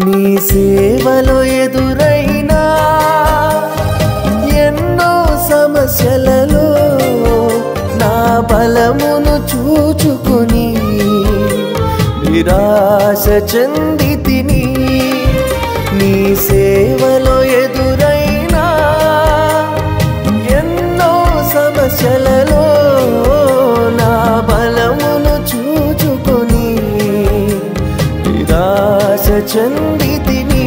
నీ సేవలో ఎదురైనా ఎన్నో సమస్యలలో నా బలమును చూచుకొని నిరాశ చెందితిని. నీ సేవలో ఎదురైనా ఎన్నో సమస్యలలో నా బలమును చూచుకొని నిరాశ చెందితిని.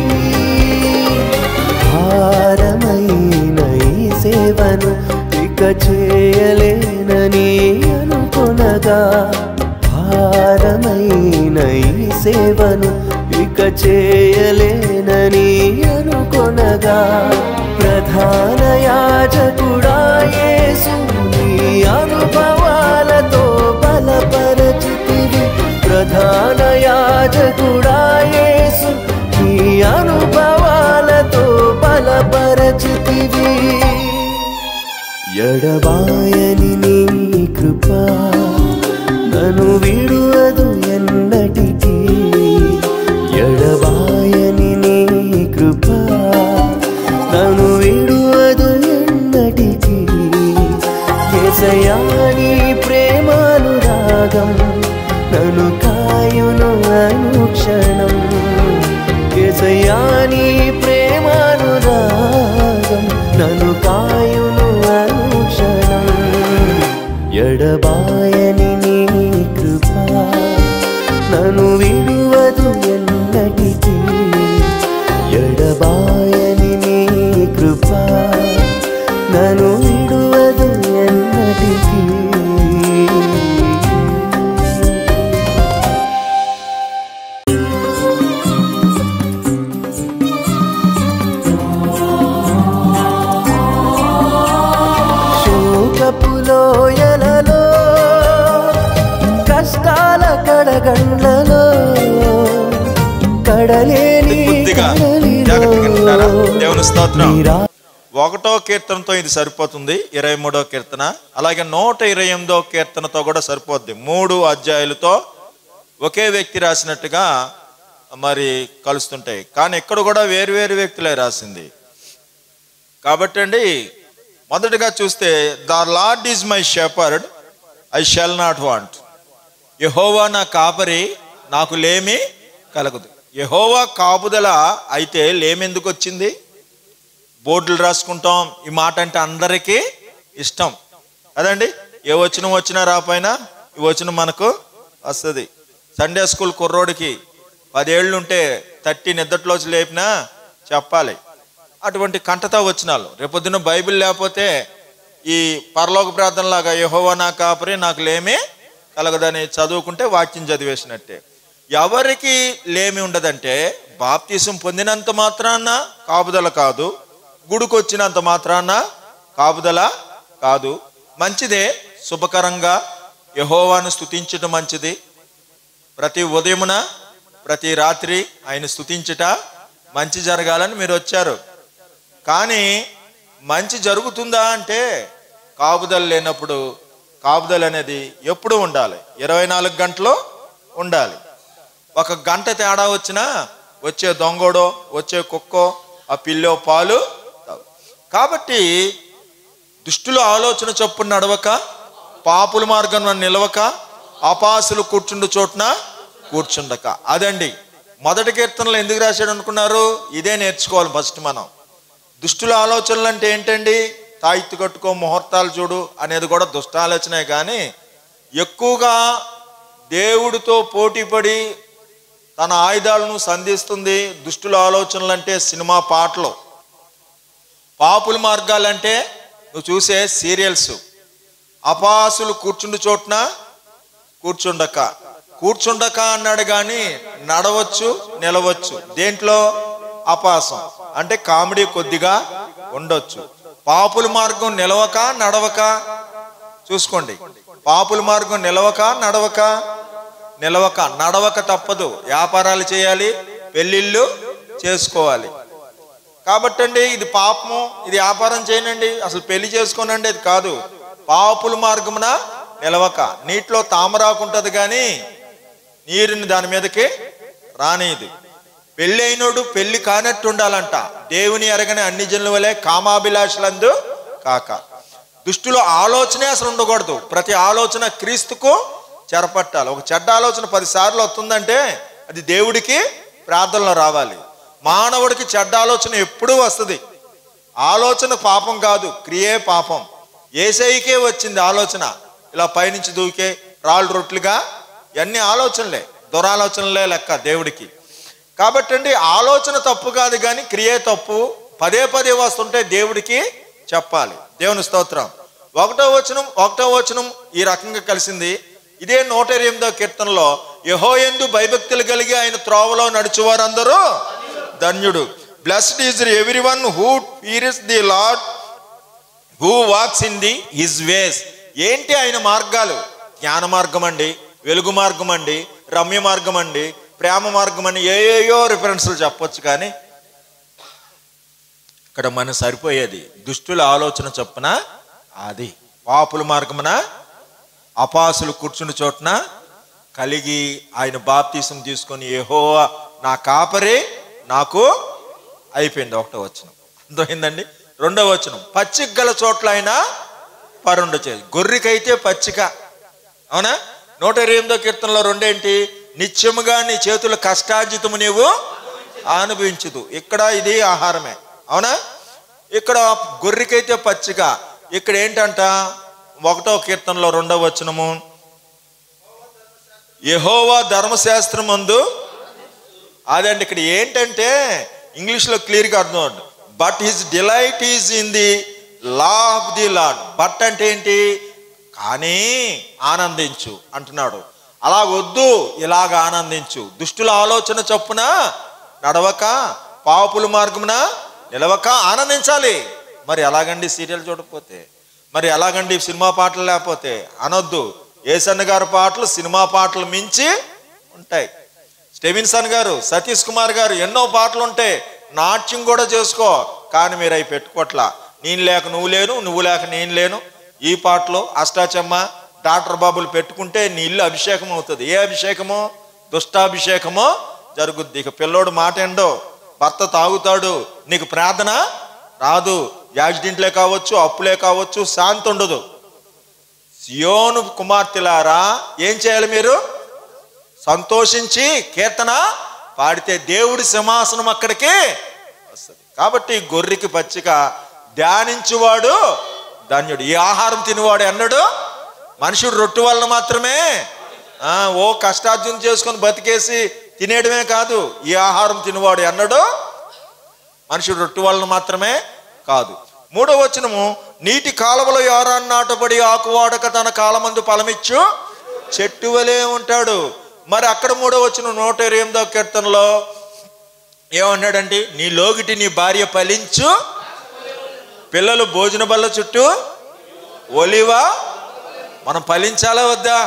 భారమైన ఈ సేవను ఇక చేయలేనని అనుకొనగా, భారమైన ఈ సేవను ఇక చేయలేనని అనుకొనగా, ప్రధాన యాజకుడా యేసు నీ అనుభవాలతో బలపరచితివి. ప్రధాన యాజకుడా యేసు నీ అనుభవాలతో బలపరచితివి. ఎడబాయని నీ కృప నన్ను విడువదు ఎన్నటికీ. ఎడబాయని నీ కృప నన్ను విడువదు ఎన్నటికీ. యేసయ్యా నీ ప్రేమానురాగం నన్ను కాయును అనుక్షణం. యేసయ్యా నీ ప్రేమానురాగం నన్ను కాయును అనుక్షణం. ఎడబాయని నీ కృప నన్ను విడువదు ఎన్నటికీ. ఎడబాయని నీ కృప నన్ను విడువదు ఎన్నటికీ. శోకపులోయలలో కష్టాల కడగండ్లలో కడలేని దేవుని స్తోత్రం. 1వ కీర్తనతో ఇది సరిపోతుంది. 23వ కీర్తన అలాగే 128వ కీర్తనతో కూడా సరిపోద్ది. 3 అధ్యాయులతో ఒకే వ్యక్తి రాసినట్టుగా మరి కలుస్తుంటాయి, కానీ ఇక్కడ కూడా వేరు వ్యక్తులే రాసింది. కాబట్టి అండి, మొదటిగా చూస్తే the Lord is my shepherd I shall not want. యెహోవా నా కాపరి నాకు లేమి కలగదు. యెహోవా కాపుదల అయితే లేమెందుకు వచ్చింది? బోర్డులు రాసుకుంటాం. ఈ మాట అంటే అందరికీ ఇష్టం అదండి. ఏ వచనం వచ్చినా రాపోయినా ఈ వచనం మనకు వస్తుంది. సండే స్కూల్ కుర్రోడికి 10 ఏళ్ళు ఉంటే 30 నిద్రలోంచి లేపినా చెప్పాలి. అటువంటి కంటతా వచనాలు. రేపొద్దున బైబిల్ లేకపోతే ఈ పరలోక ప్రార్థనలాగా యెహోవా నా కాపరి నాకు లేమి కలగదని చదువుకుంటే వాక్యం చదివేసినట్టే. ఎవరికి లేమి ఉండదంటే బాప్తీసం పొందినంత మాత్రాన కాపుదల కాదు, గుడికొచ్చినంత మాత్రాన కాపుదల కాదు. మంచిదే, శుభకరంగా యెహోవాను స్తుతించడం మంచిది. ప్రతి ఉదయమున ప్రతి రాత్రి ఆయన స్తుతించుట మంచి జరగాలని మీరు వచ్చారు. కానీ మంచి జరుగుతుందా అంటే కాపుదల లేనప్పుడు, కాపుదల అనేది ఎప్పుడు ఉండాలి, 24 గంటలు ఉండాలి. 1 గంట తేడా వచ్చినా వచ్చే దొంగోడో వచ్చే కుక్కో ఆ పిల్లో పాలు. కాబట్టి దుష్టుల ఆలోచన చొప్పున నడవక, పాపుల మార్గం నిలవక, అపాసులు కూర్చుండు చోటున కూర్చుండక. అదండి 1వ కీర్తనలో ఎందుకు రాశాడు అనుకున్నారు? ఇదే నేర్చుకోవాలి ఫస్ట్ మనం. దుష్టుల ఆలోచనలు అంటే ఏంటండి? తాయిత్తు కట్టుకో, ముహూర్తాలు చూడు అనేది కూడా దుష్ట ఆలోచనే. కానీ ఎక్కువగా దేవుడితో పోటీపడి తన ఆయుధాలను సంధిస్తుంది. దుష్టుల ఆలోచనలు అంటే సినిమా పాటలు, పాపుల మార్గాలంటే నువ్వు చూసే సీరియల్స్. అపాసులు కూర్చుండు చోటున కూర్చుండక అన్నాడు, కానీ నడవచ్చు నిలవచ్చు. దేంట్లో? అపాసం అంటే కామెడీ కొద్దిగా ఉండొచ్చు. పాపుల మార్గం నిలవక నడవక చూసుకోండి. పాపుల మార్గం నిలవక నడవక తప్పదు. వ్యాపారాలు చేయాలి, పెళ్ళిళ్ళు చేసుకోవాలి. కాబట్టి అండి ఇది పాపము, ఇది వ్యాపారం చేయనండి, అసలు పెళ్లి చేసుకోనండి, అది కాదు. పాపుల మార్గమున నిలవక. నీటిలో తామరాకు ఉంటుంది కానీ నీరుని దాని మీదకి రానిది. పెళ్ళి అయినోడు పెళ్లి కానట్టు ఉండాలంట. దేవుని ఎరగని అన్ని జనుల వలె కామాభిలాషలందు కాక. దుష్టుల ఆలోచనే అసలు ఉండకూడదు. ప్రతి ఆలోచన క్రీస్తుకు చెరపట్టాలి. ఒక చెడ్డ ఆలోచన 10 సార్లు వస్తుందంటే అది దేవుడికి ప్రార్థనలో రావాలి. మానవుడికి చెడ్డ ఆలోచన ఎప్పుడూ వస్తుంది. ఆలోచన పాపం కాదు, క్రియే పాపం. యేసయ్యకే వచ్చింది ఆలోచన, ఇలా పైనుంచి దూకే రాళ్ళు రొట్లుగా. ఇవన్నీ ఆలోచనలే, దురాలోచనలే లెక్క దేవుడికి. కాబట్టి అండి ఆలోచన తప్పు కాదు, కానీ క్రియే తప్పు. పదే పదే వస్తుంటే దేవుడికి చెప్పాలి. దేవుని స్తోత్రం. 1వ వచనం ఈ రకంగా కలిసింది. ఇదే 128వ కీర్తనలో యెహోవాయందు భయభక్తులు కలిగి ఆయన త్రోవలో నడుచువారందరూ ధన్యుడు. Blessed is everyone who fears the lord, who walks in the his ways. ఏంటి ఆయన మార్గాలు? జ్ఞాన మార్గం అండి, వెలుగు మార్గం అండి, రమ్య మార్గం అండి, ప్రేమ మార్గం అని ఏయో రిఫరెన్స్లు చెప్పొచ్చు. కానీ ఇక్కడ మనం సరిపోయేది దుష్టుల ఆలోచన చొప్పున అది, పాపుల మార్గమున అపాసులు కూర్చుని చోటున కలిగి ఆయన బాప్తీసం తీసుకొని యెహోవా నా కాపరి నాకు అయిపోయింది. 1వ వచనం అర్థమైందండి. 2వ వచనం పచ్చిక గల చోట్ల ఆయన పరుండ చేయాలి. గొర్రెకైతే పచ్చిక, అవునా? 128వ కీర్తనలో 2 ఏంటి? నిత్యముగా నీ చేతుల కష్టార్జితము నీవు అనుభవించదు. ఇక్కడ ఇది ఆహారమే, అవునా? ఇక్కడ గొర్రెకైతే పచ్చిక. ఇక్కడ ఏంటంట 1వ కీర్తనలో 2వ వచనము యెహోవా ధర్మశాస్త్రమందు. అదండి ఇక్కడ ఏంటంటే ఇంగ్లీష్లో క్లియర్గా అర్థం అవుతుంది. But his delight is in the law of the lord. But అంటే ఏంటి? కానీ ఆనందించు అంటున్నాడు. అలా వద్దు, ఇలాగ ఆనందించు. దుష్టుల ఆలోచన చొప్పున నడవక, పాపుల మార్గమున నిలవక ఆనందించాలి. మరి ఎలాగండి సీరియల్ చూడకపోతే? మరి ఎలాగండి సినిమా పాటలు లేకపోతే? అనొద్దు. యేసన్న గారి పాటలు సినిమా పాటలు మించి ఉంటాయి. స్టెవిన్సన్ గారు, సతీష్ కుమార్ గారు ఎన్నో పాటలు ఉంటాయి. నాట్యం కూడా చేసుకో, కానీ మీరు అవి పెట్టుకోట్లా. నేను లేక నువ్వు లేను, నువ్వు లేక నేను లేను. ఈ పాటలు అష్టాచమ్మ, డాక్టర్ బాబులు పెట్టుకుంటే నీ ఇల్లు అభిషేకం అవుతుంది. ఏ అభిషేకమో? దుష్టాభిషేకమో జరుగుద్ది. ఇక పిల్లోడు మాట ఎండో, భర్త తాగుతాడు, నీకు ప్రార్థన రాదు. యాక్సిడెంట్లే కావచ్చు, అప్పులే కావచ్చు, శాంతి ఉండదు. సియోను కుమార్తెలారా ఏం చేయాలి? మీరు సంతోషించి కీర్తన పాడితే దేవుడి సింహాసనం అక్కడికి వస్తుంది. కాబట్టి గొర్రెకి పచ్చిక, ధ్యానించువాడు ధన్యుడు. ఈ ఆహారం తినేవాడు అన్నాడు మనుషుడు రొట్టె వలన మాత్రమే, ఓ కష్టార్జన చేసుకొని బతికేసి తినేయడమే కాదు. ఈ ఆహారం తినేవాడు అన్నాడు మనుషుడు రొట్టె వలన మాత్రమే కాదు. 3వ వచనము నీటి కాలువలో ఎవరన్నా నాటబడి ఆకువాడక తన కాలమందు ఫలమిచ్చు చెట్టు వలే ఉంటాడు. మరి అక్కడ 3వ వచనం 128వ కీర్తనలో ఏమన్నాడంటే నీ లోగిటి నీ భార్య ఫలించు, పిల్లలు భోజన బల్ల చుట్టూ ఒలివా. మనం ఫలించాలా వద్దా?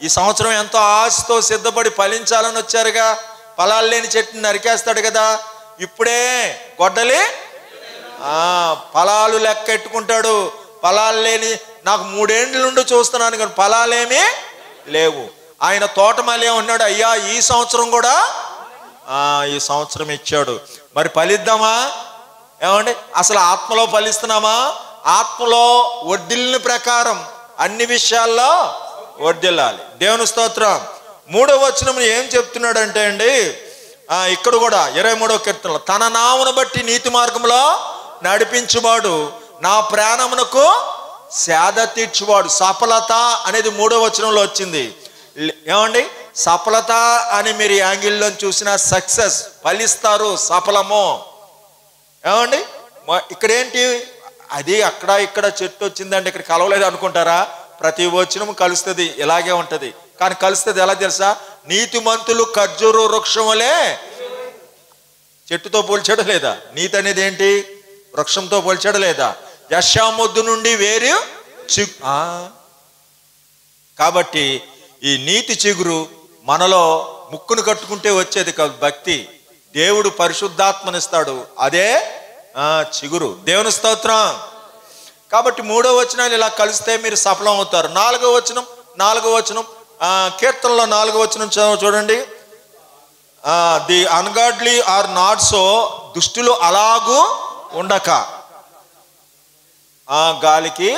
ఈ సంవత్సరం ఎంతో ఆశతో సిద్ధపడి ఫలించాలని వచ్చారుగా. ఫలాలు లేని చెట్టుని నరికేస్తాడు కదా. ఇప్పుడే గొడ్డలి ఫలాలు లెక్క ఎట్టుకుంటాడు. ఫలాలు లేని, నాకు 3 ఏండ్ల నుండి చూస్తున్నాను కానీ ఫలాలేమీ లేవు. ఆయన తోటమాలి ఉన్నాడు, అయ్యా ఈ సంవత్సరం కూడా ఈ సంవత్సరం ఇచ్చాడు. మరి ఫలిద్దామా? ఏమండి అసలు ఆత్మలో ఫలిస్తున్నామా? ఆత్మలో వర్ధిల్లిన ప్రకారం అన్ని విషయాల్లో వర్ధిల్లాలి. దేవుని స్తోత్రం. 3వ వచనం ఏం చెప్తున్నాడంటే అండి, ఇక్కడ కూడా 23వ కీర్తనలో తన నామమును బట్టి నీతి మార్గంలో నడిపించువాడు నా ప్రాణమునకు సేద తీర్చువాడు. సఫలత అనేది 3వ వచనంలో వచ్చింది. ఏమండి సఫలత అని మీరు యాంగిల్లో చూసిన సక్సెస్, ఫలిస్తారు, సఫలము. ఏమండి ఇక్కడ ఏంటి? అది అక్కడ ఇక్కడ చెట్టు వచ్చిందంటే ఇక్కడ కలవలేదు అనుకుంటారా? ప్రతి వచనం కలుస్తుంది, ఇలాగే ఉంటది. కానీ కలుస్తుంది ఎలా తెలుసా? నీతిమంతులు ఖర్జూర వృక్షం వలె. చెట్టుతో పోల్చడం లేదా? నీతి అనేది ఏంటి? వృక్షంతో పోల్చడం లేదా? యశామొద్దు నుండి వేరు కాబట్టి ఈ నీతి చిగురు మనలో ముక్కును కట్టుకుంటే వచ్చేది కాదు, భక్తి. దేవుడు పరిశుద్ధాత్మనిస్తాడు, అదే చిగురు. దేవుని స్తోత్రం. కాబట్టి 3వ వచనాలు ఇలా కలిస్తే మీరు సఫలం అవుతారు. 4వ వచనం కీర్తనలో 4వ వచనం చూడండి. The ungodly are not so, దుష్టులు అలాగూ ఉండక. గాలికి.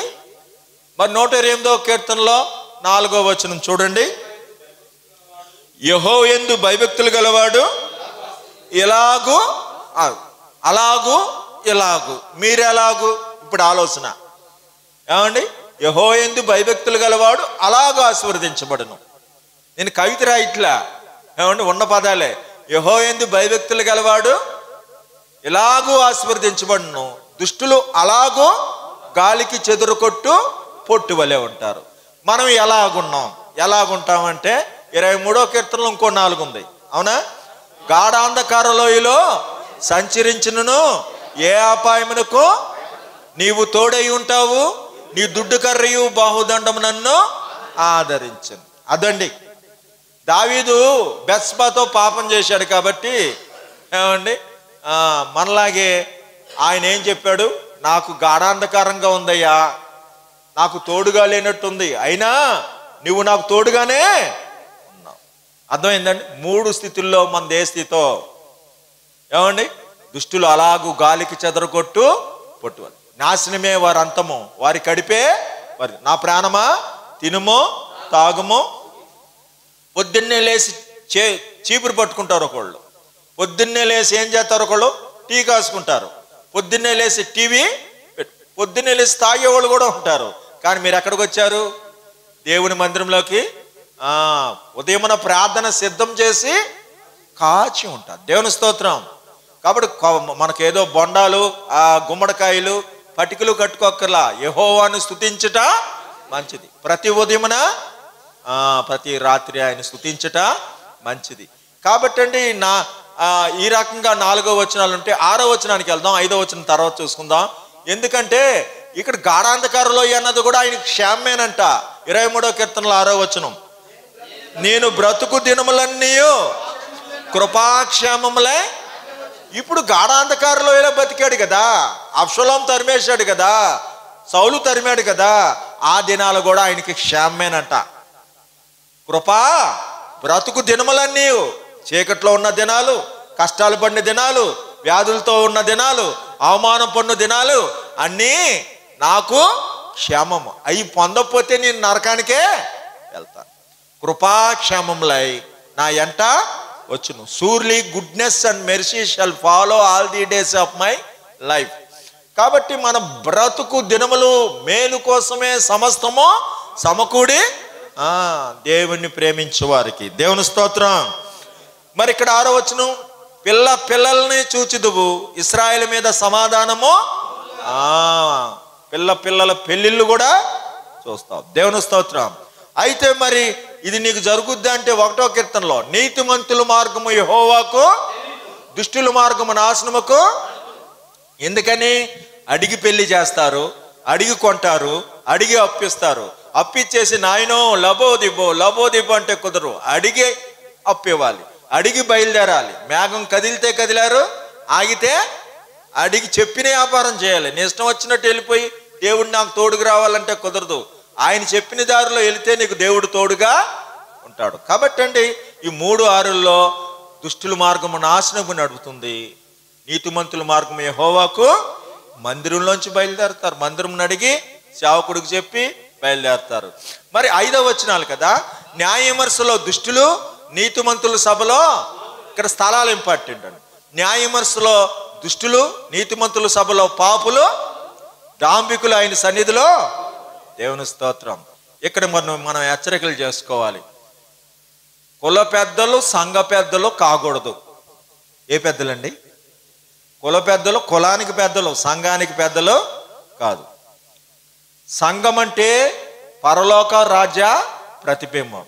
మరి 128వ కీర్తనలో 4వ వచనం చూడండి. యెహోవా యందు భయభక్తులు గలవాడు ఎలాగూ అలాగూ ఇలాగూ. మీరెలాగూ? ఇప్పుడు ఆలోచన ఏమండి? యెహోవా యందు భయభక్తులు గలవాడు అలాగూ ఆశీర్వదించబడును. నేను కవిత రాయిట్లా, ఏమండి, ఉన్న పదాలే. యెహోవా యందు భయభక్తులు గలవాడు ఎలాగూ ఆశీర్వదించబడును, దుష్టులు అలాగూ గాలికి చెదురుకొట్టు పొట్టు వలె ఉంటారు. మనం ఎలాగుంటామంటే 23వ కీర్తనలో ఇంకో 4 ఉంది. అవునా? గాఢాంధకార లోయలో సంచరించును, ఏ అపాయమునకు నీవు తోడై ఉంటావు, నీ దుడ్డు కర్రయు బాహుదండము నన్ను ఆదరించును. అదండి, దావీదు బెత్షెబాతో పాపం చేశాడు కాబట్టి, ఏమండి, మనలాగే ఆయన ఏం చెప్పాడు? నాకు గాఢాంధకారంగా ఉందయ్యా, నాకు తోడుగా లేనట్టుంది, అయినా నువ్వు నాకు తోడుగానే ఉన్నావు. అర్థమైందండి? 3 స్థితుల్లో మనది ఏ స్థితో? ఏమండి? దుష్టులు అలాగూ గాలికి చెదరగొట్టు పొట్టువలు, నాశనమే వారి అంతము, వారి కడిపే వారి. నా ప్రాణమా తినుమో తాగుమో. పొద్దున్నే లేచి చీపురు పట్టుకుంటారు ఒకళ్ళు, పొద్దున్నే లేచి ఏం చేస్తారు ఒకళ్ళు? టీ కాసుకుంటారు, పొద్దున్నే లేచి టీవీ, పొద్దున్నే లేచి తాగేవాళ్ళు కూడా ఉంటారు. కానీ మీరు ఎక్కడికి వచ్చారు? దేవుని మందిరంలోకి. ఉదయమున ప్రార్థన సిద్ధం చేసి కాచి ఉంటారు. దేవుని స్తోత్రం. కాబట్టి మనకేదో బొండాలు, గుమ్మడికాయలు, పటికలు కట్టుకోక్కర్లా. యెహోవాను స్తుతించుట మంచిది. ప్రతి ఉదయమున ప్రతి రాత్రి ఆయన స్తుతించుట మంచిది. కాబట్టి అండి, ఈ రకంగా 4వ వచనాలు ఉంటే 6వ వచనానికి వెళ్దాం. 5వ వచనం తర్వాత చూసుకుందాం. ఎందుకంటే ఇక్కడ గాఢాంధకారంలో అన్నది కూడా ఆయనకి క్షేమమేనంట. 23వ కీర్తనలో 6వ వచనం, నేను బ్రతుకు దినములన్నీ కృపాక్షేమములే. ఇప్పుడు గాఢాంధకారంలో ఇలా బతికాడు కదా, అబ్షలోం తరిమేశాడు కదా, సౌలు తరిమాడు కదా, ఆ దినాలు కూడా ఆయనకి క్షేమమేనంట. కృపా బ్రతుకు దినములన్నీ, చీకట్లో ఉన్న దినాలు, కష్టాలు పడిన దినాలు, వ్యాధులతో ఉన్న దినాలు, అవమానం పడిన దినాలు అన్నీ నాకు క్షేమము. అవి పొందకపోతే నేను నరకానికే వెళ్తాను. కృపాక్షేమములై నా ఎంట వచ్చును. Surely goodness and mercy shall follow all the days of my life. కాబట్టి మన బ్రతుకు దినములు మేలు కోసమే సమస్తము సమకూడి దేవుణ్ణి ప్రేమించే వారికి. దేవుని స్తోత్రం. మరి ఇక్కడ 6వ వచనం, పిల్లల్ని చూచిదువు, ఇశ్రాయేలు మీద సమాధానము. పిల్లల పెళ్ళిళ్ళు కూడా చూస్తావు. దేవుని స్తోత్రం. అయితే మరి ఇది నీకు జరుగుద్ది అంటే 1వ కీర్తనలో, నీతిమంతుల మార్గము యెహోవాకు, దుష్టుల మార్గము నాశనముకు. ఎందుకని? అడిగి పెళ్లి చేస్తారు, అడిగి కొంటారు, అడిగి అప్పిస్తారు. అప్పిచ్చేసి నాయనో లబోదిబో లబోదిబో అంటే కుదరు. అడిగి అప్పివ్వాలి, అడిగి బయలుదేరాలి. మేఘం కదిలితే కదిలారు, ఆగితే అడిగి చెప్పిన వ్యాపారం చేయాలి. నీ ఇష్టం వచ్చినట్టు వెళ్ళిపోయి దేవుడు నాకు తోడుకు రావాలంటే కుదరదు. ఆయన చెప్పిన దారిలో వెళితే నీకు దేవుడు తోడుగా ఉంటాడు. కాబట్టి అండి, ఈ 3:6 దుష్టుల మార్గము నాశనము నడుపుతుంది, నీతిమంతుల మార్గము యెహోవాకు. మందిరంలోంచి బయలుదేరుతారు, మందిరం అడిగి సేవకుడికి చెప్పి బయలుదేరుతారు. మరి 5వ వచనాలు కదా, న్యాయవిమర్శలో దుష్టులు, నీతిమంతుల సభలో. ఇక్కడ స్థలాలు ఇంపార్టెంట్ అండి. న్యాయవిమర్శలో దుష్టులు, నీతిమంతుల సభలో పాపులు, డాంబికులు ఆయన సన్నిధిలో. దేవుని స్తోత్రం. ఇక్కడ మనం హెచ్చరికలు చేసుకోవాలి. కుల పెద్దలు సంఘ పెద్దలు కాకూడదు. ఏ పెద్దలండి? కుల పెద్దలు కులానికి పెద్దలు, సంఘానికి పెద్దలు కాదు. సంఘం అంటే పరలోక రాజ్య ప్రతిబింబం.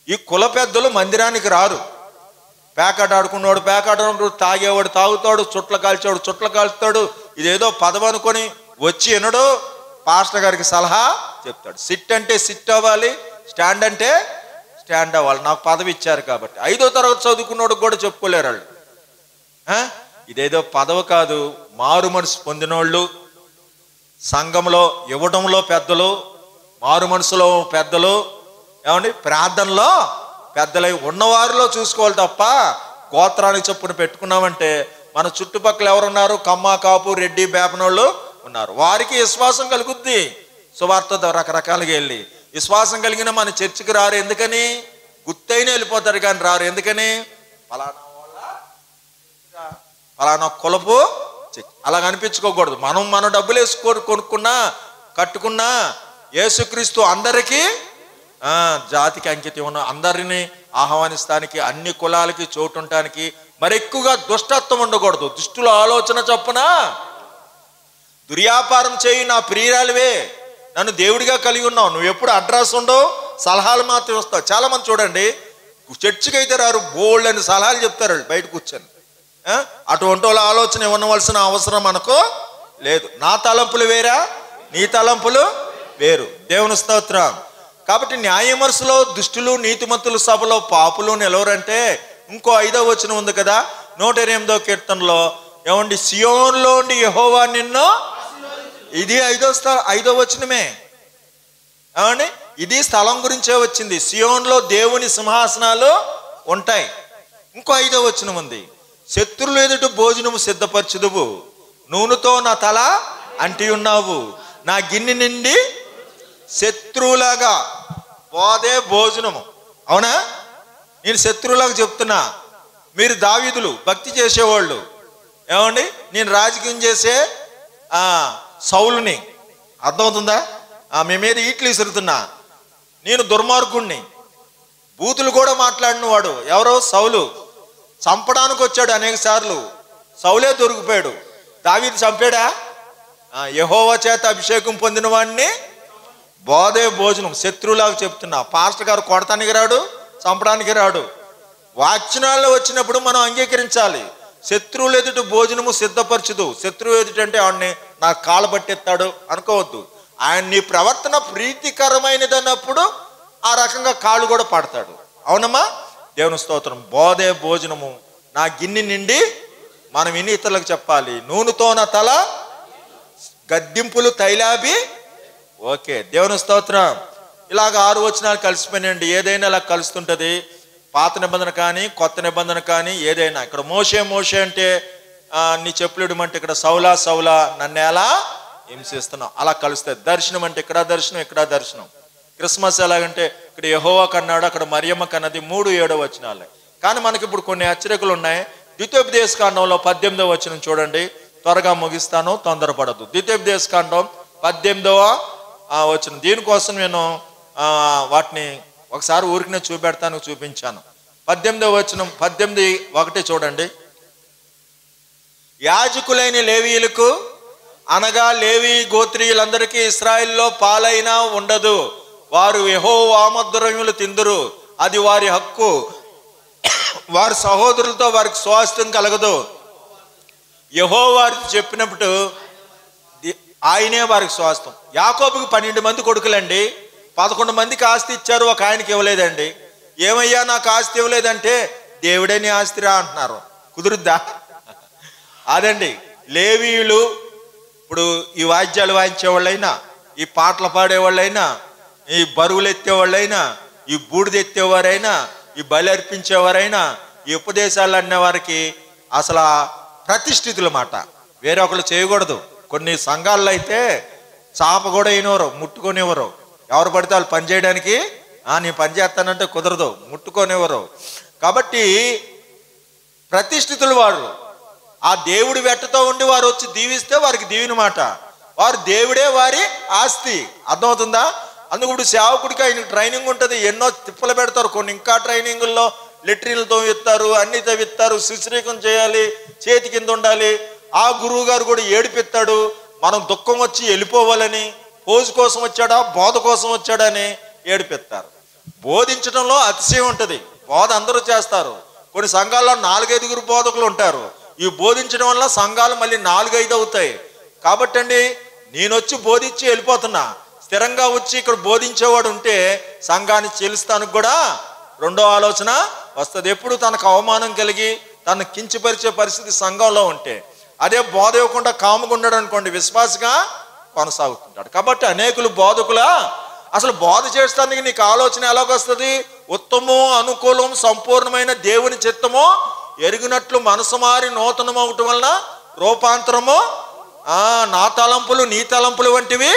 ఈ కుల పెద్దలు మందిరానికి రారు. పేకాట ఆడుకున్నాడు పేకాట, తాగేవాడు తాగుతాడు, చుట్ల కాల్చేవాడు చుట్ల కాల్చుతాడు. ఇదేదో పదవి అనుకొని వచ్చి వినడు, పాస్టర్ గారికి సలహా చెప్తాడు. సిట్ అంటే సిట్ అవ్వాలి, స్టాండ్ అంటే స్టాండ్ అవ్వాలి. నాకు పదవి ఇచ్చారు కాబట్టి. 5వ తరగతి చదువుకున్నాడు కూడా చెప్పుకోలేరు వాళ్ళు. ఇదేదో పదవి కాదు, మారు మనసు పొందినోళ్ళు, సంఘంలో ఇవ్వడంలో పెద్దలు, మారు మనసులో పెద్దలు, ఏమండి ప్రార్థనలో పెద్దలై ఉన్నవారిలో చూసుకోవాలి తప్ప గోత్రానికి చొప్పున పెట్టుకున్నామంటే మన చుట్టుపక్కల ఎవరున్నారు? కమ్మ, కాపు, రెడ్డి, బేపనోళ్ళు ఉన్నారు. వారికి విశ్వాసం కలుగుద్ది. సువార్త రకరకాలుగా వెళ్ళి విశ్వాసం కలిగిన మన చర్చికి రారు. ఎందుకని? గుత్తైన వెళ్ళిపోతారు కానీ రారు. ఎందుకని? ఫలానా కులపు అలా అనిపించుకోకూడదు. మన డబ్బులు వేసుకొని కొనుక్కున్నా కట్టుకున్నా యేసుక్రీస్తు అందరికీ జాతికి అంకితం ఉన్న అందరినీ ఆహ్వానిస్తానికి, అన్ని కులాలకి చోటు ఉండటానికి, మరి ఎక్కువగా దుష్టత్వం ఉండకూడదు. దుష్టుల ఆలోచన చొప్పున దుర్వ్యాపారం చేయి నా ప్రియురాలివే, నన్ను దేవుడిగా కలిగి ఉన్నావు, నువ్వు ఎప్పుడు అడ్రస్ ఉండవు, సలహాలు మాత్రం వస్తావు. చాలా మంది చూడండి చర్చికి అయితే రారు, బోల్డ్ అని సలహాలు చెప్తారు బయట కూర్చొని. అటువంటి వాళ్ళ ఆలోచన ఇవ్వవలసిన అవసరం మనకు లేదు. నా తలంపులు వేరా, నీ తలంపులు వేరు. దేవుని స్తోత్రం. కాబట్టి న్యాయమరుసులో దుష్టులు, నీతిమంతుల సభలో పాపులు నిలవరంటే ఇంకో 5వ వచనం ఉంది కదా 108వ కీర్తనలో. ఏమండి? సియోన్లో ఉండి యెహోవా నిన్ను, ఇది 5వ వచనమే. ఏమండి? ఇది స్థలం గురించే వచ్చింది. సియోన్లో దేవుని సింహాసనాలు ఉంటాయి. ఇంకో 5వ వచనం ఉంది. శత్రువులు ఎదుట భోజనము సిద్ధపరచుదువు, నూనెతో నా తల అంటి ఉన్నావు, నా గిన్నె నిండి శత్రువులాగా పోదే భోజనము. అవునా? నేను శత్రువులాగా చెప్తున్నా. మీరు దావీదులు, భక్తి చేసేవాళ్ళు. ఏమండి? నేను రాజకీయం చేసే సౌలుని. అర్థమవుతుందా? మీ మీద ఈట్లు విసురుతున్నా. నేను దుర్మార్గుణ్ణి, బూతులు కూడా మాట్లాడిన వాడు. ఎవరో? సౌలు. చంపడానికి వచ్చాడు అనేక సార్లు. సౌలే దొరికిపోయాడు. దావీదు చంపాడా? యెహోవా చేత అభిషేకం పొందిన వాడిని బోధే భోజనం. శత్రువులాగా చెప్తున్నా. పాస్టర్ గారు కొడతానికి రాడు, చంపడానికి రాడు. వాక్యనాల్లో వచ్చినప్పుడు మనం అంగీకరించాలి. శత్రువులు ఎదుట భోజనము సిద్ధపరచదు. శత్రువు ఎదుట అంటే ఆడిని నా కాళ్ళ పట్టెత్తాడు అనుకోవద్దు. ఆయన నీ ప్రవర్తన ప్రీతికరమైనది అన్నప్పుడు ఆ రకంగా కాళ్ళు కూడా పడతాడు. అవునమ్మా? దేవుని స్తోత్రం. బోధే భోజనము, నా గిన్నె నిండి మనం ఇన్ని ఇతరులకు చెప్పాలి. నూనెతో నా తల, గద్దింపులు తైలాబి. ఓకే, దేవుని స్తోత్రం. ఇలాగ 6 వచనాలు కలిసిపోయినండి. ఏదైనా ఇలా కలుస్తుంటది. పాత నిబంధన కానీ కొత్త నిబంధన కానీ ఏదైనా. ఇక్కడ మోషే అంటే నీ చెప్పులు ఇడమంటే ఇక్కడ సౌలా నన్ను ఎలా హింసిస్తున్నావు, అలా కలుస్తాయి. దర్శనం అంటే ఇక్కడ దర్శనం, ఇక్కడ దర్శనం. క్రిస్మస్ ఎలాగంటే ఇక్కడ యెహోవా కన్నాడు, అక్కడ మరియమ్మ కన్నది. 3-7 వచనాలు. కానీ మనకి ఇప్పుడు కొన్ని హెచ్చరికలు ఉన్నాయి. ద్వితీయోపదేశకాండంలో 18వ వచనం చూడండి. త్వరగా ముగిస్తాను, తొందరపడద్దు. ద్వితీయోపదేశకాండం 18వ వచనం. దీనికోసం నేను వాటిని ఒకసారి ఊరికినే చూపించాను. 18వ వచనం 18:1 చూడండి. యాజకులైన లేవీయులకు, అనగా లేవీ గోత్రీయులందరికీ ఇశ్రాయేలులో పాలైనా ఉండదు. వారు యెహోవా ఆమోదద్రవ్యములు తిందురు, అది వారి హక్కు. వారి సహోదరులతో వారికి స్వాస్థ్యం కలగదు. యెహోవా చెప్పినప్పుడు ఆయనే వారికి స్వాస్థ్యం. యాకోబుకి 12 మంది కొడుకులండి. 11 మందికి ఆస్తి ఇచ్చారు, ఒక ఆయనకి ఇవ్వలేదండి. ఏమయ్యా నాకు ఆస్తి ఇవ్వలేదంటే దేవుడే నీ ఆస్తిరా అంటున్నారు. కుదురుద్దా? అదండి. లేవీయులు ఇప్పుడు ఈ వాద్యాలు వాయించేవాళ్ళైనా, ఈ పాటలు పాడేవాళ్ళైనా, ఈ బరువులు ఎత్తేవాళ్ళైనా, ఈ బూడిద ఎత్తేవారైనా, ఈ బలి అర్పించేవారైనా, ఈ ఉపదేశాలు అన్నవారికి అసలు ప్రతిష్ఠితుల మాట వేరే ఒకళ్ళు చేయకూడదు. కొన్ని సంఘాల్లో అయితే చాప కూడా అయినవారు, ముట్టుకొనివ్వరు. ఎవరు పడితే వాళ్ళు పని చేయడానికి నేను పని చేస్తానంటే కుదరదు, ముట్టుకొనివ్వరు. కాబట్టి ప్రతిష్ఠితులు వారు ఆ దేవుడి వెట్టతో ఉండి వారు వచ్చి దీవిస్తే వారికి దీవిన మాట. వారు దేవుడే వారి ఆస్తి. అర్థమవుతుందా? అందుకు ఇప్పుడు సేవకుడికి ఆయన ట్రైనింగ్ ఉంటుంది. ఎన్నో తిప్పలు పెడతారు. కొన్ని ఇంకా ట్రైనింగుల్లో లెట్రిన్లతో ఇస్తారు, అన్ని తవ్విస్తారు, శుశ్రీకం చేయాలి, చేతి కింద ఉండాలి. ఆ గురువు గారు కూడా ఏడిపిస్తాడు. మనం దుఃఖం వచ్చి వెళ్ళిపోవాలని, పోజు కోసం వచ్చాడా బోధ కోసం వచ్చాడని ఏడిపిస్తారు. బోధించడంలో అతిశయం ఉంటుంది. బోధ అందరూ చేస్తారు. కొన్ని సంఘాల్లో 4-5 బోధకులు ఉంటారు. ఈ బోధించడం వల్ల సంఘాలు మళ్ళీ 4-5 అవుతాయి. కాబట్టి అండి, నేను వచ్చి బోధించి వెళ్ళిపోతున్నా, స్థిరంగా వచ్చి ఇక్కడ బోధించేవాడు ఉంటే సంఘాన్ని చెల్లిస్తానికి కూడా రెండో ఆలోచన వస్తుంది. ఎప్పుడు తనకు అవమానం కలిగి తను కించపరిచే పరిస్థితి సంఘంలో ఉంటే, అదే బోధ ఇవ్వకుండా కాముకుంటాడు అనుకోండి, విశ్వాసగా కొనసాగుతుంటాడు. కాబట్టి అనేకులు బోధకుల అసలు బోధ చేస్తానికి నీకు ఆలోచన ఎలాగొస్తుంది? ఉత్తమం, అనుకూలం, సంపూర్ణమైన దేవుని చిత్తము ఎరిగినట్లు మనసు మారి నూతనమవటం వలన రూపాంతరము నా తలంపులు నీ తలంపులు వంటివి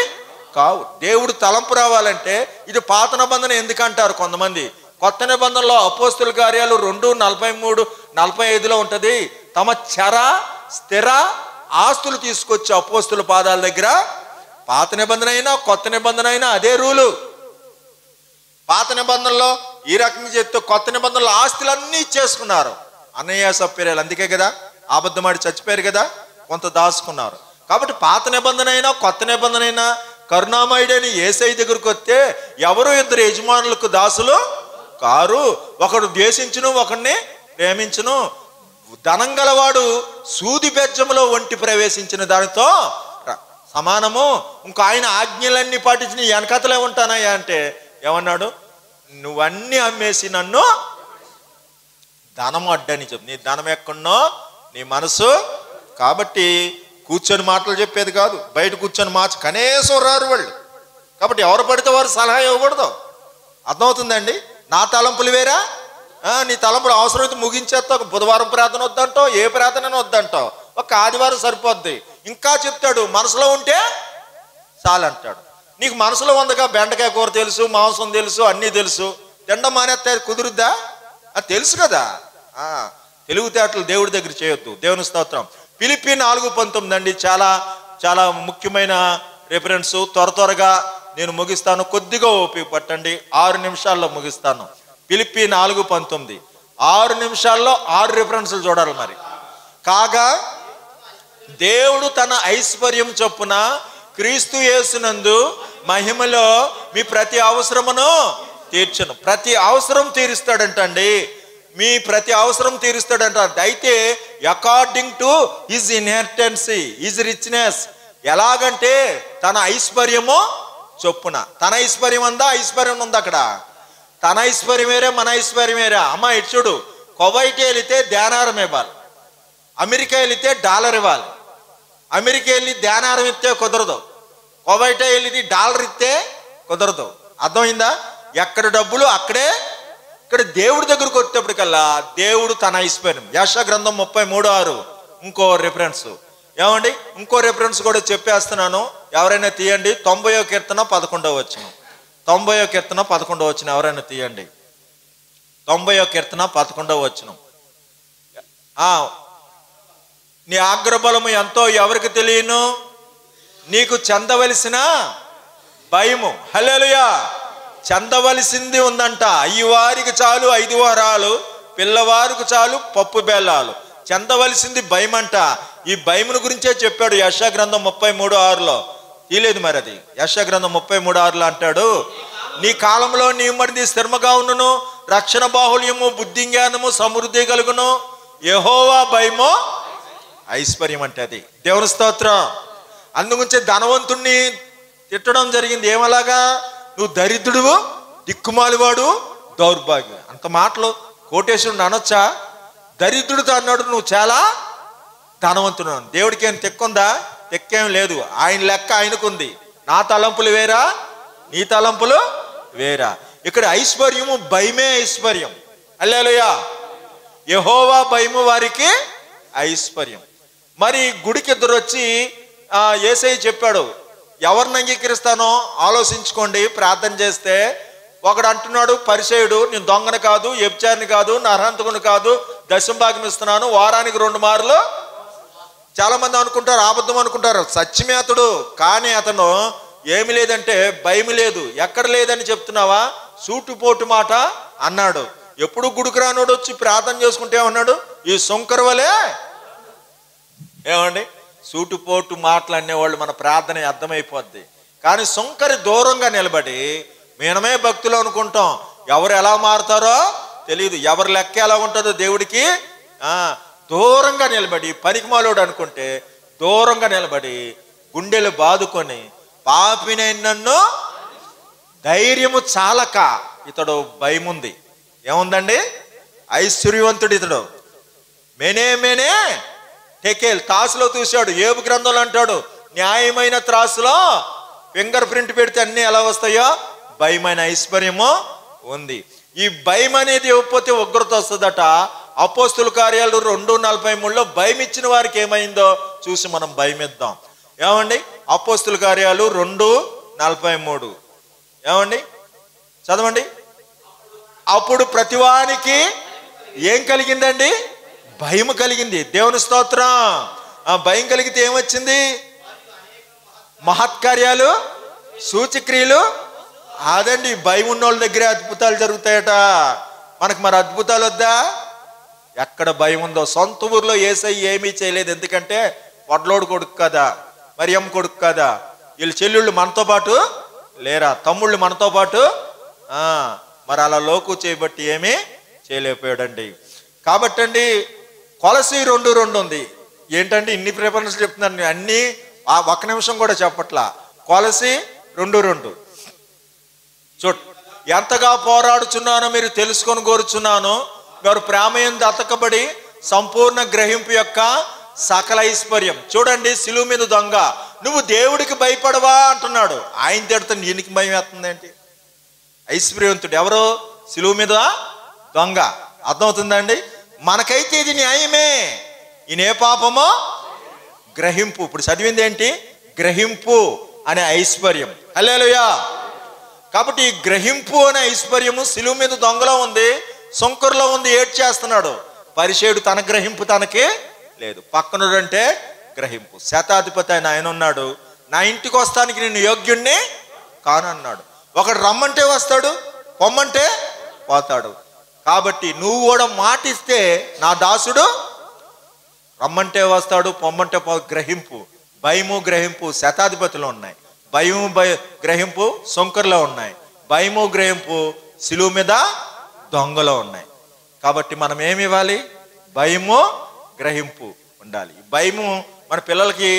కావు. దేవుడు తలంపు రావాలంటే ఇది పాత నిబంధన ఎందుకంటారు కొంతమంది. కొత్త నిబంధనలో అపోస్తుల కార్యాలు 2:43-45 ఉంటది. తమ చర స్థిర ఆస్తులు తీసుకొచ్చి అపోస్తుల పాదాల దగ్గర, పాత నిబంధన అయినా కొత్త నిబంధన అయినా అదే రూలు. పాత నిబంధనలో ఈ రకంగా చెప్తే కొత్త నిబంధనలో ఆస్తులన్నీ ఇచ్చేసుకున్నారు. అన్నయ్య సప్పిరేలు అందుకే కదా అబద్ధమాడి చచ్చిపోయారు కదా, కొంత దాచుకున్నారు. కాబట్టి పాత నిబంధన అయినా కొత్త నిబంధన అయినా కరుణామయుడని యేసయ్య దగ్గరకు వస్తే ఎవరు ఇద్దరు యజమానులకు దాసులు కారు. ఒకడు ద్వేషించును, ఒకడిని ప్రేమించును. ధనం గలవాడు సూది బెజ్జములో ఒంటి ప్రవేశించిన దానితో సమానము. ఇంకా ఆయన ఆజ్ఞలన్నీ పాటించి నీ వెనకతలే ఉంటానయ్యా అంటే ఏమన్నాడు? నువ్వన్నీ అమ్మేసి నన్ను ధనం అడ్డని చెప్పు. నీ ధనం ఎక్కడనో నీ మనసు. కాబట్టి కూర్చొని మాటలు చెప్పేది కాదు, బయట కూర్చొని కనీసం రారు వాళ్ళు. కాబట్టి ఎవరు పడితే వారు సలహా ఇవ్వకూడదు. అర్థమవుతుందండి? నా తలంపులు వేరా, నీ తలంపులు అవసరమైతే ముగించేస్తావు. బుధవారం ప్రార్థన వద్దంటావు, ఏ ప్రార్థన వద్దంటావు, ఒక ఆదివారం సరిపోద్ది. ఇంకా చెప్తాడు మనసులో ఉంటే చాలంటాడు. నీకు మనసులో ఉందగా బెండకాయ కూర తెలుసు, మాంసం తెలుసు, అన్నీ తెలుసు, తిండం మానేస్తే కుదురుద్దా? అది తెలుసు కదా. తెలివితేటలు దేవుడి దగ్గర చేయొద్దు. దేవుని స్తోత్రం. ఫిలిప్పీ 4:19 అండి, చాలా చాలా ముఖ్యమైన రిఫరెన్స్. త్వరగా నేను ముగిస్తాను, కొద్దిగా ఓపిక పట్టండి. 6 నిమిషాల్లో ముగిస్తాను. ఫిలిప్పీ 4:19 6 నిమిషాల్లో 6 రిఫరెన్స్లు చూడాలి. మరి కాగా దేవుడు తన ఐశ్వర్యం చొప్పున క్రీస్తు యేసునందు మహిమలో మీ ప్రతి అవసరమును తీర్చును. ప్రతి అవసరం తీరుస్తాడంటండి. మీ ప్రతి అవసరం తీరుస్తాడంట. అయితే according to his inheritance, his richness. ఎలాగంటే తన ఐశ్వర్యము చొప్పున. తన ఐశ్వర్యం ఉందా? ఐశ్వర్యం ఉంది అక్కడ. తన ఐశ్వర్యం వేరే, మన ఐశ్వర్యం వేరే. అమ్మ ఇటు చూడు, కువైట్ వెళితే ధ్యానారం ఇవ్వాలి, అమెరికా వెళితే డాలర్ ఇవ్వాలి. అమెరికా వెళ్ళి ధ్యానారం ఇస్తే కుదరదు, కువైట్ వెళ్ళి డాలర్ ఇస్తే కుదరదు. అర్థమైందా? ఎక్కడ డబ్బులు అక్కడే. ఇక్కడ దేవుడి దగ్గరకు వచ్చేప్పటికల్లా దేవుడు తన ఐశ్వర్యం. యెషయా గ్రంథం 33:6 ఇంకో రిఫరెన్స్. ఏమండి, ఇంకో రిఫరెన్స్ కూడా చెప్పేస్తున్నాను, ఎవరైనా తీయండి. 90వ కీర్తన 11వ వచనం. 90వ కీర్తన 11వ వచనం ఎవరైనా తీయండి. 90వ కీర్తన 11వ వచనం. నీ ఆగ్రబలము ఎంతో ఎవరికి తెలియను, నీకు చెందవలసిన భయము. హల్లెలూయా. చెందవలసింది ఉందంట. అయ్యవారికి చాలు 5 వారాలు, పిల్లవారికి చాలు పప్పు బెల్లాలు. చెందవలసింది భయం అంట. ఈ భయమును గురించే చెప్పాడు యెషయా గ్రంథం 33:6లో. తీలేదు మరి అది. యెషయా గ్రంథం 33:6లో అంటాడు, నీ కాలంలో నీ మడిది స్థిరముగా ఉండును, రక్షణ బాహుళ్యము, బుద్ధి జ్ఞానము, సమృద్ధి కలుగును. యెహోవా భయము ఐశ్వర్యం అంటే అది. దేవుని స్తోత్రం. అందుగురించే ధనవంతుణ్ణి తిట్టడం జరిగింది. ఏమలాగా? నువ్వు దరిద్రుడు, దిక్కుమాలివాడు, దౌర్భాగ్యం. అంత మాటలు కోటేశ్వరుడు అనొచ్చా? దరిద్రుడితో అన్నాడు నువ్వు చాలా ధనవంతుడు. దేవుడికి ఏం తెక్కుందా? తెక్కేం లేదు. ఆయన లెక్క ఆయనకుంది. నా తలంపులు వేరా, నీ తలంపులు వేరా. ఇక్కడ ఐశ్వర్యము భయమే ఐశ్వర్యం. హల్లెలూయా. యెహోవా భయము వారికి ఐశ్వర్యం. మరి గుడికి ఇద్దరు వచ్చి యేసయ్య చెప్పాడు, ఎవరిని అంగీకరిస్తానో ఆలోచించుకోండి. ప్రార్థన చేస్తే ఒకడు అంటున్నాడు, పరిసయుడు, నేను దొంగను కాదు, వ్యభిచారిని కాదు, నరహంతకుని కాదు, దశంభాగం ఇస్తున్నాను, వారానికి 2 మార్లు. చాలా మంది అనుకుంటారు, అబద్ధం అనుకుంటారు, సత్యమే అతడు. కానీ అతను ఏమి లేదంటే భయం లేదు. ఎక్కడ లేదని చెప్తున్నావా? సూటుపోటు మాట అన్నాడు. ఎప్పుడు గుడికి రానోడు వచ్చి ప్రార్థన చేసుకుంటే ఏమన్నాడు? ఈ సుంకర వలే. ఏమండి, సూటుపోటు మాటలు అనేవాళ్ళు మన ప్రార్థన అర్థమైపోద్ది. కానీ సుంకరి దూరంగా నిలబడి మేనమే భక్తులు అనుకుంటాం. ఎవరు ఎలా మారుతారో తెలియదు, ఎవరి లెక్క ఎలా ఉంటుందో దేవుడికి. దూరంగా నిలబడి పనికిమాలోడు అనుకుంటే దూరంగా నిలబడి గుండెలు బాదుకొని పాపినే నన్ను ధైర్యము చాలక ఇతడు భయముంది. ఏముందండి? ఐశ్వర్యవంతుడు ఇతడు. మేనే టెకేల్ తాసులో చూశాడు. ఏబు గ్రంథంలో అంటాడు, న్యాయమైన త్రాసులో ఫింగర్ ప్రింట్ పెడితే అన్ని ఎలా వస్తాయో భయమైన ఐశ్వర్యము ఉంది. ఈ భయం అనేది ఇవ్వకపోతే ఉగ్రత వస్తుందట. అపోస్తుల కార్యాలు 2:43లో భయం ఇచ్చిన వారికి ఏమైందో చూసి మనం భయమిద్దాం. ఏమండి? అపోస్తుల కార్యాలు 2:43 ఏమండి? చదవండి. అప్పుడు ప్రతివానికి ఏం కలిగిందండి? భయం కలిగింది. దేవుని స్తోత్రం. ఆ భయం కలిగితే ఏమొచ్చింది? మహత్కార్యాలు, సూచక్రియలు. అదండి, భయం ఉన్న వాళ్ళ దగ్గరే అద్భుతాలు జరుగుతాయట. మనకు మరి అద్భుతాలు వద్దా? ఎక్కడ భయం ఉందో. సొంత ఊర్లో యేసయ్య ఏమీ చేయలేదు. ఎందుకంటే వడ్లోడు కొడుకు కదా, మరియమ్మ కొడుకు కదా. వీళ్ళు చెల్లెళ్ళు మనతో పాటు లేరా? తమ్ముళ్ళు మనతో పాటు. మరి అలా లోకు చేయబట్టి ఏమీ చేయలేకపోయాడండి. కాబట్టి అండి కొలసి 2:2 ఉంది. ఏంటంటే ఇన్ని ప్రిఫరెన్స్ చెప్తున్నాను, అన్నీ ఒక్క నిమిషం కూడా చెప్పట్లా. కొలసి 2:2 చూడు. ఎంతగా పోరాడుచున్నానో మీరు తెలుసుకొని కోరుచున్నాను, వారు ప్రేమ యందు అతకబడి సంపూర్ణ గ్రహింపు యొక్క సకల ఐశ్వర్యం. చూడండి, సిలువ మీద దొంగ, నువ్వు దేవుడికి భయపడవా అంటున్నాడు. ఆయన తిడుతుంది, ఈయనకి భయం వేస్తుంది ఏంటి? ఐశ్వర్యవంతుడు ఎవరు? సిలువ మీద దొంగ. అర్థమవుతుందండి? మనకైతే ఇది న్యాయమే. ఈయన ఏ పాపమో గ్రహింపు. ఇప్పుడు చదివింది ఏంటి? గ్రహింపు అనే ఐశ్వర్యం. హల్లెలూయా. కాబట్టి ఈ గ్రహింపు అనే ఐశ్వర్యము సిలువ మీద దొంగలో ఉంది, సొంకరులో ఉంది, ఏడ్ చేస్తున్నాడు. పరిసేయుడు తన గ్రహింపు తనకి లేదు. పక్కనుడంటే గ్రహింపు. శతాధిపతి ఆయన ఉన్నాడు, నా ఇంటికి వస్తానికి నేను యోగ్యుణ్ణి కానన్నాడు. ఒకడు రమ్మంటే వస్తాడు, పొమ్మంటే పోతాడు. కాబట్టి నువ్వు కూడా మాటిస్తే నా దాసుడు రమ్మంటే వస్తాడు, పొమ్మంటే గ్రహింపు. భయము గ్రహింపు శతాధిపతిలో ఉన్నాయి. భయము గ్రహింపు సొంకర్లో ఉన్నాయి. భయము గ్రహింపు సిలువ మీద దొంగలో ఉన్నాయి. కాబట్టి మనం ఏమి ఇవ్వాలి? భయము గ్రహింపు ఉండాలి. భయము మన పిల్లలకి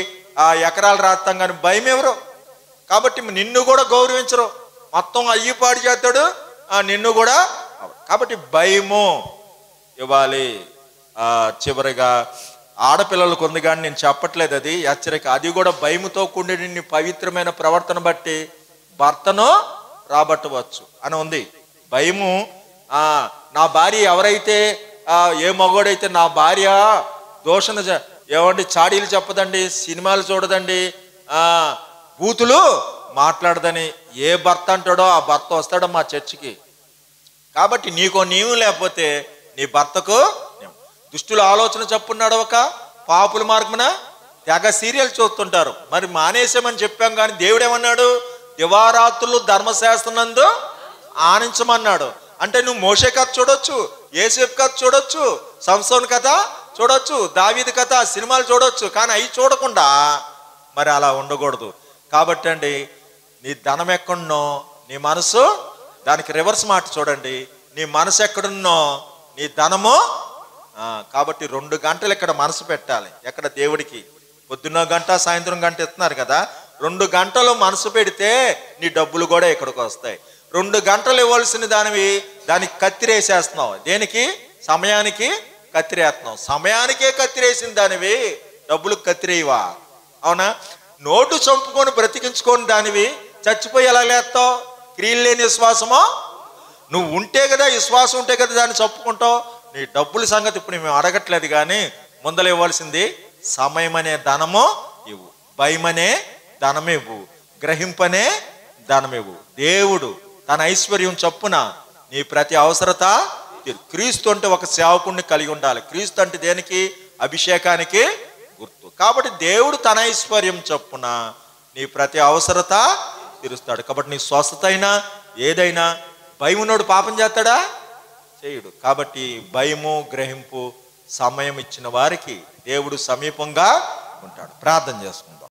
ఎకరాలు రాస్తాం, కానీ భయం ఎవరు? కాబట్టి నిన్ను కూడా గౌరవించరు, మొత్తం అయ్యి పాడు చేస్తాడు, నిన్ను కూడా. కాబట్టి భయము ఇవ్వాలి. చివరిగా ఆడపిల్లలకు ఉంది, కానీ నేను చెప్పట్లేదు, అది హెచ్చరిక. అది కూడా భయముతో కూడిన నీ పవిత్రమైన ప్రవర్తన బట్టి భర్తను రాబట్టవచ్చు అని ఉంది. భయము, నా భార్య ఎవరైతే ఏ మగోడైతే నా భార్య దోషణ ఏమండి చాడీలు చెప్పదండి, సినిమాలు చూడదండి, బూతులు మాట్లాడదని ఏ భర్త అంటాడో ఆ భర్త వస్తాడో మా చర్చికి. కాబట్టి నీకో నీవు లేకపోతే నీ భర్తకు దుష్టుల ఆలోచన చెప్పున్నాడు. ఒక పాపుల మార్గమున తెగ సీరియల్ చూస్తుంటారు. మరి మానేసామని చెప్పాం, కానీ దేవుడు ఏమన్నాడు? దివారాత్రులు ధర్మశాస్త్రనందు ఆనించమన్నాడు. అంటే నువ్వు మోషే కథ చూడొచ్చు, యేసేపు కథ చూడొచ్చు, సంసోన్ కథ చూడొచ్చు, దావీదు కథ, సినిమాలు చూడొచ్చు, కానీ అవి చూడకుండా మరి అలా ఉండకూడదు. కాబట్టి అండి, నీ ధనం ఎక్కడున్నో నీ మనసు దానికి రివర్స్ మాట చూడండి. నీ మనసు ఎక్కడున్నో నీ ధనము. కాబట్టి 2 గంటలు ఇక్కడ మనసు పెట్టాలి. ఎక్కడ? దేవుడికి. పొద్దున్న గంట సాయంత్రం గంట ఇస్తున్నారు కదా, 2 గంటలు మనసు పెడితే నీ డబ్బులు కూడా ఇక్కడికి వస్తాయి. 2 గంటలు ఇవ్వాల్సిన దానివి దానికి కత్తిరేసేస్తున్నావు. దేనికి? సమయానికి కత్తిరేస్తున్నావు. సమయానికే కత్తిరేసిన దానివి డబ్బులకు కత్తిరేయవా? అవునా? నోటు చంపుకొని బ్రతికించుకొని దానివి చచ్చిపోయి ఎలా లేస్తావు? క్రియలు లేని విశ్వాసమో. నువ్వు ఉంటే కదా, విశ్వాసం ఉంటే కదా దాన్ని చంపుకుంటావు. నీ డబ్బుల సంగతి ఇప్పుడు మేము అడగట్లేదు, కానీ ముందలు ఇవ్వాల్సింది సమయం అనే ధనము ఇవ్వు, భయం అనే ధనం ఇవ్వు, గ్రహింపనే ధనం ఇవ్వు. దేవుడు తన ఐశ్వర్యం చొప్పున నీ ప్రతి అవసరత. క్రీస్తు అంటే ఒక సేవకుడిని కలిగి ఉండాలి. క్రీస్తు అంటే దేనికి? అభిషేకానికి గుర్తు. కాబట్టి దేవుడు తన ఐశ్వర్యం చొప్పున నీ ప్రతి అవసరత తీరుస్తాడు. కాబట్టి నీ స్వస్థత అయినా ఏదైనా భయం ఉన్నోడు పాపం చేస్తాడా? చేయుడు. కాబట్టి భయము గ్రహింపు సమయం ఇచ్చిన వారికి దేవుడు సమీపంగా ఉంటాడు. ప్రార్థన చేసుకుందాం.